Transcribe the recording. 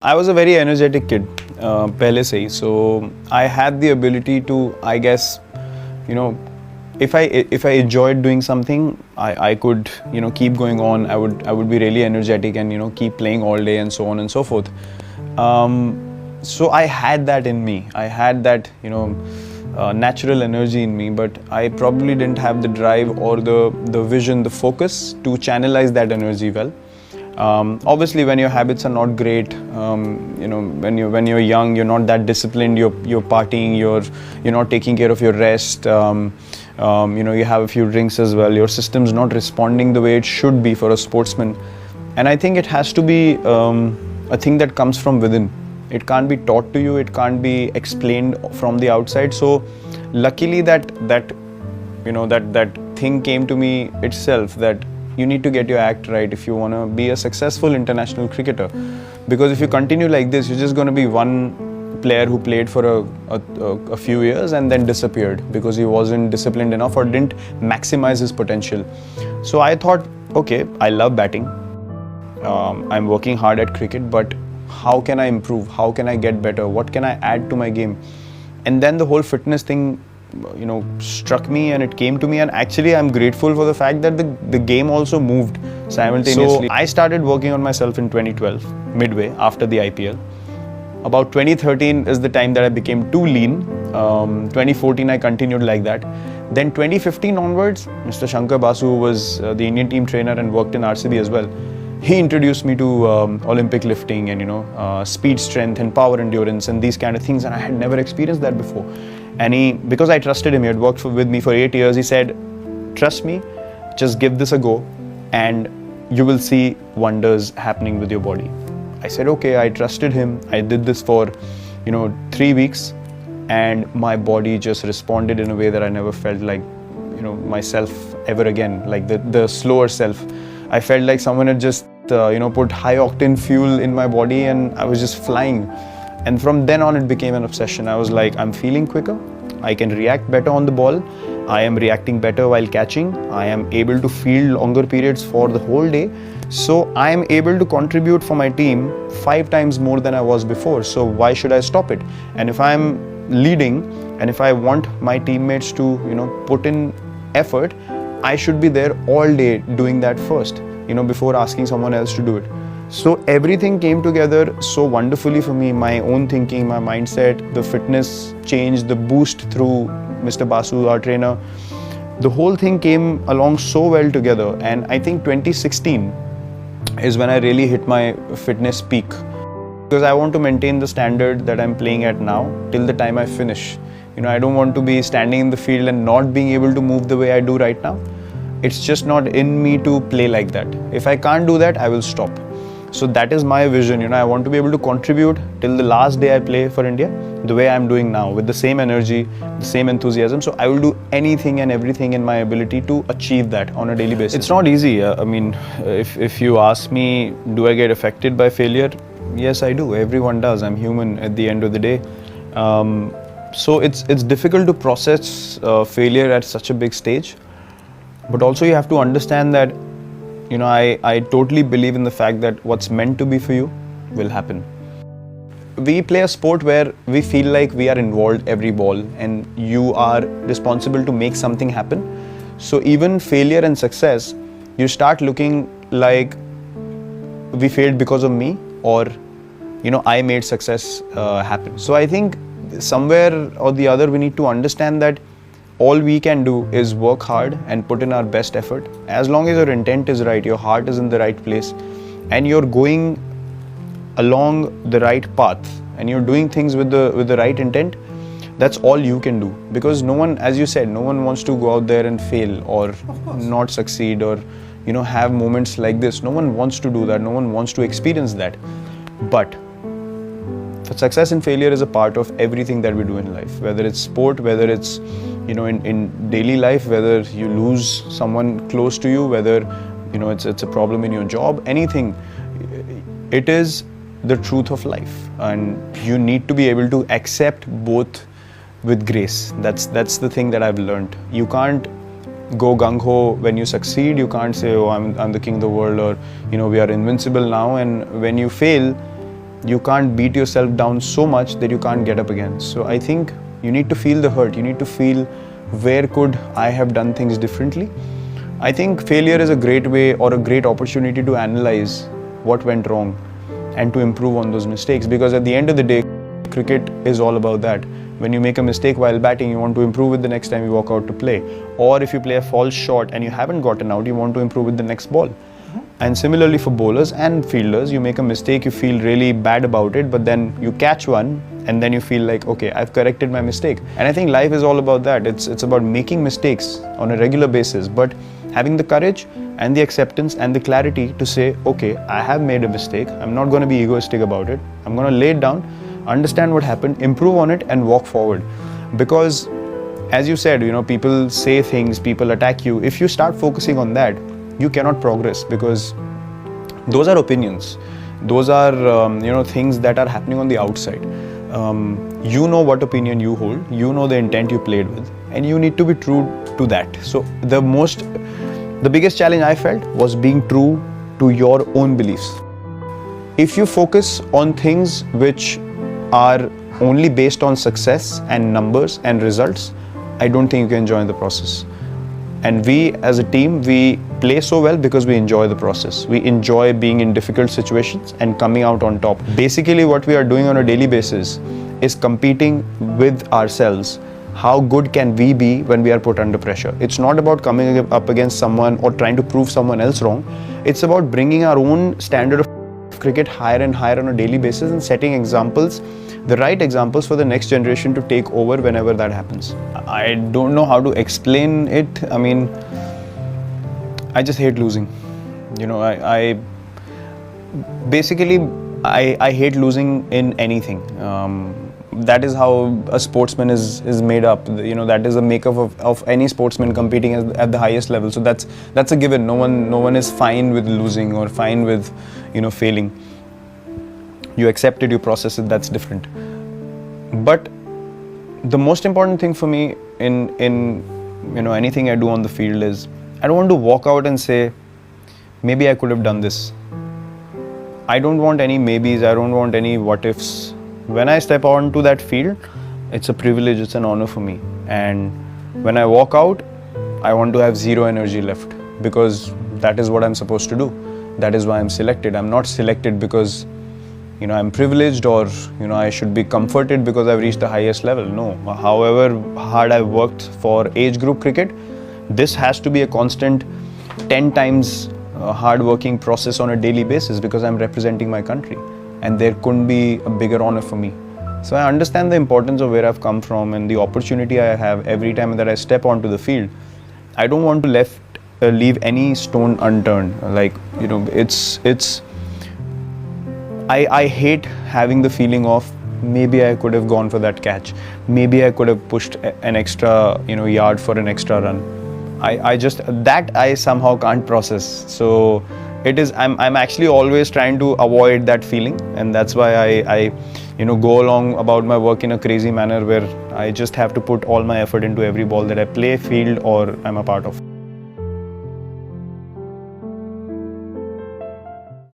I was a very energetic kid, pehle se hi. So I had the ability to, I guess, you know, if I enjoyed doing something, I could keep going on. I would be really energetic and keep playing all day and so on and so forth. So I had that in me. I had that natural energy in me, but I probably didn't have the drive or the vision, the focus to channelize that energy well. Obviously, when your habits are not great, when you're young, you're not that disciplined. You're partying. You're not taking care of your rest. You have a few drinks as well. Your system's not responding the way it should be for a sportsman. And I think it has to be a thing that comes from within. It can't be taught to you. It can't be explained from the outside. So, luckily that thing came to me itself, that you need to get your act right if you want to be a successful international cricketer. Because if you continue like this, you're just going to be one player who played for a few years and then disappeared because he wasn't disciplined enough or didn't maximize his potential. So I thought, okay, I love batting. I'm working hard at cricket, but how can I improve? How can I get better? What can I add to my game? And then the whole fitness thing struck me and it came to me, and actually I'm grateful for the fact that the game also moved simultaneously. So I started working on myself in 2012, midway after the IPL. About 2013 is the time that I became too lean. 2014 I continued like that. Then 2015 onwards, Mr. Shankar Basu, who was the Indian team trainer and worked in RCB as well, he introduced me to Olympic lifting and speed, strength and power endurance and these kind of things, and I had never experienced that before. And because I trusted him, he had worked with me for 8 years, he said, trust me, just give this a go and you will see wonders happening with your body. I said, okay, I trusted him. I did this for 3 weeks and my body just responded in a way that I never felt like myself ever again, like the slower self. I felt like someone had just put high octane fuel in my body and I was just flying. And from then on, it became an obsession. I was like, I'm feeling quicker. I can react better on the ball. I am reacting better while catching. I am able to field longer periods for the whole day. So I am able to contribute for my team 5 times more than I was before. So why should I stop it? And if I'm leading and if I want my teammates to, put in effort, I should be there all day doing that first, before asking someone else to do it. So everything came together so wonderfully for me, my own thinking, my mindset, the fitness change, the boost through Mr. Basu, our trainer. The whole thing came along so well together, and I think 2016 is when I really hit my fitness peak. Because I want to maintain the standard that I'm playing at now till the time I finish. I don't want to be standing in the field and not being able to move the way I do right now. It's just not in me to play like that. If I can't do that, I will stop. So that is my vision. I want to be able to contribute till the last day I play for India the way I'm doing now, with the same energy, the same enthusiasm. So I will do anything and everything in my ability to achieve that on a daily basis. It's not easy. If you ask me, do I get affected by failure? Yes, I do. Everyone does. I'm human at the end of the day. So it's difficult to process failure at such a big stage. But also you have to understand that I totally believe in the fact that what's meant to be for you will happen. We play a sport where we feel like we are involved every ball and you are responsible to make something happen. So even failure and success, you start looking like we failed because of me, or I made success happen. So I think somewhere or the other we need to understand that all we can do is work hard and put in our best effort. As long as your intent is right, your heart is in the right place, and you're going along the right path, and you're doing things with the right intent, that's all you can do. Because no one, as you said, no one wants to go out there and fail or not succeed or have moments like this. No one wants to do that. No one wants to experience that. But success and failure is a part of everything that we do in life, whether it's sport, whether it's in daily life, whether you lose someone close to you, whether it's a problem in your job, anything. It is the truth of life, and you need to be able to accept both with grace. That's the thing that I've learned. You can't go gung-ho when you succeed. You can't say, oh, I'm the king of the world, or we are invincible now. And when you fail, you can't beat yourself down so much that you can't get up again. So I think you need to feel the hurt. You need to feel, where could I have done things differently? I think failure is a great way or a great opportunity to analyze what went wrong and to improve on those mistakes, because at the end of the day, cricket is all about that. When you make a mistake while batting, you want to improve it the next time you walk out to play. Or if you play a false shot and you haven't gotten out, you want to improve it the next ball. And similarly for bowlers and fielders, you make a mistake, you feel really bad about it, but then you catch one and then you feel like, okay, I've corrected my mistake. And I think life is all about that. It's about making mistakes on a regular basis, but having the courage and the acceptance and the clarity to say, okay, I have made a mistake. I'm not going to be egoistic about it. I'm going to lay it down, understand what happened, improve on it and walk forward. Because as you said, people say things, people attack you. If you start focusing on that, you cannot progress, because those are opinions. Those are, things that are happening on the outside. You know what opinion you hold, you know the intent you played with, and you need to be true to that. So the biggest challenge I felt was being true to your own beliefs. If you focus on things which are only based on success and numbers and results, I don't think you can enjoy the process. And we as a team, we play so well because we enjoy the process. We enjoy being in difficult situations and coming out on top. Basically, what we are doing on a daily basis is competing with ourselves. How good can we be when we are put under pressure? It's not about coming up against someone or trying to prove someone else wrong. It's about bringing our own standard of cricket higher and higher on a daily basis and setting examples, the right examples for the next generation to take over whenever that happens. I don't know how to explain it. I mean, I just hate losing. I hate losing in anything. That is how a sportsman is made up. That is the makeup of any sportsman competing at the highest level. So that's a given. No one is fine with losing or fine with failing. You accept it, you process it, that's different. But the most important thing for me in anything I do on the field is, I don't want to walk out and say, maybe I could have done this. I don't want any maybes, I don't want any what ifs. When I step onto that field, it's a privilege, it's an honor for me. And when I walk out, I want to have zero energy left, because that is what I'm supposed to do. That is why I'm selected. I'm not selected because I'm privileged or I should be comforted because I've reached the highest level. No. However hard I've worked for age group cricket, this has to be a constant 10 times hard-working process on a daily basis, because I'm representing my country, and there couldn't be a bigger honor for me. So I understand the importance of where I've come from and the opportunity I have every time that I step onto the field. I don't want to leave any stone unturned. I hate having the feeling of, maybe I could have gone for that catch. Maybe I could have pushed an extra, yard for an extra run. I somehow can't process. So I'm actually always trying to avoid that feeling, and that's why I go along about my work in a crazy manner where I just have to put all my effort into every ball that I play, field, or I'm a part of.